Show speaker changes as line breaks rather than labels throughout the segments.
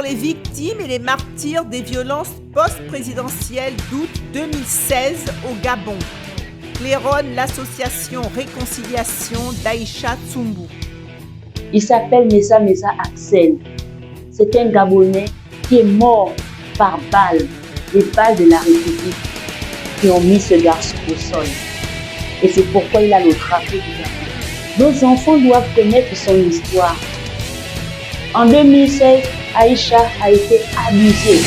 les victimes et les martyrs des violences post-présidentielles d'août 2016 au Gabon. Claironne l'association Réconciliation d'Aïcha Tsumbu.
Il s'appelle Mesa Axel. C'est un Gabonais qui est mort par balles, les balles de la République qui ont mis ce garçon au sol. Et c'est pourquoi il a le drapeau du Gabon. Nos enfants doivent connaître son histoire. En 2016, Aïcha a été abusée.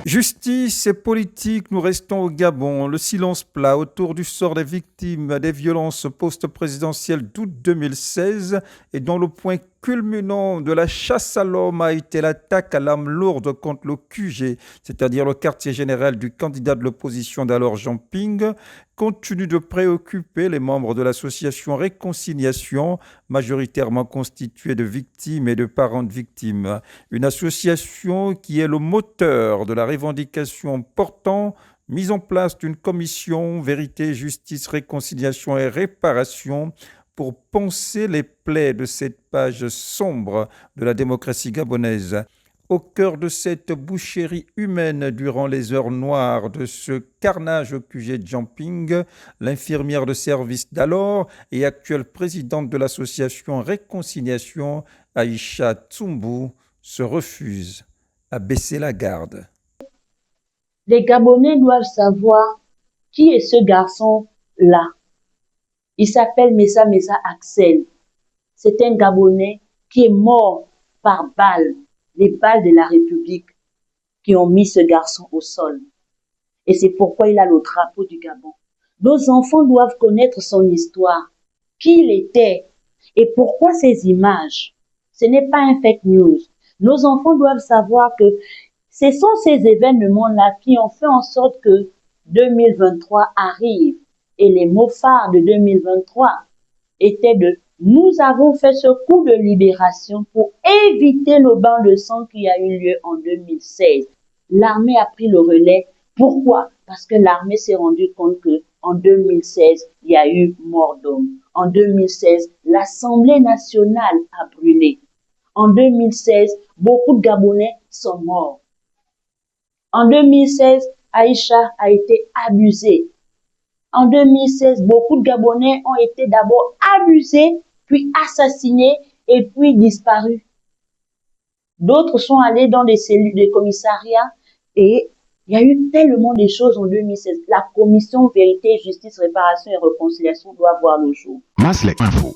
Justice et politique, nous restons au Gabon. Le silence plat autour du sort des victimes des violences post-présidentielles d'août 2016 et dont le point culminant de la chasse à l'homme a été l'attaque à l'arme lourde contre le QG, c'est-à-dire le quartier général du candidat de l'opposition d'alors Jean Ping, continue de préoccuper les membres de l'association Réconciliation, majoritairement constituée de victimes et de parents de victimes. Une association qui est le moteur de la revendication portant mise en place d'une commission Vérité, Justice, Réconciliation et Réparation pour poncer les plaies de cette page sombre de la démocratie gabonaise. Au cœur de cette boucherie humaine durant les heures noires de ce carnage au QG de Jumping, l'infirmière de service d'alors et actuelle présidente de l'association Réconciliation, Aïcha Tsumbu, se refuse à baisser la garde.
Les Gabonais doivent savoir qui est ce garçon-là. Il s'appelle Mesa Axel. C'est un Gabonais qui est mort par balles, les balles de la République qui ont mis ce garçon au sol. Et c'est pourquoi il a le drapeau du Gabon. Nos enfants doivent connaître son histoire, qui il était et pourquoi ces images. Ce n'est pas un fake news. Nos enfants doivent savoir que ce sont ces événements-là qui ont fait en sorte que 2023 arrive. Et les mots phares de 2023 étaient de « Nous avons fait ce coup de libération pour éviter le bain de sang qui a eu lieu en 2016. » L'armée a pris le relais. Pourquoi? Parce que l'armée s'est rendue compte qu'en 2016, il y a eu mort d'homme. En 2016, l'Assemblée nationale a brûlé. En 2016, beaucoup de Gabonais sont morts. En 2016, Aïcha a été abusée. En 2016, beaucoup de Gabonais ont été d'abord abusés, puis assassinés et puis disparus. D'autres sont allés dans des cellules de commissariat et il y a eu tellement de choses en 2016. La commission Vérité, Justice, Réparation et Réconciliation doit voir le jour.
Maslek Info.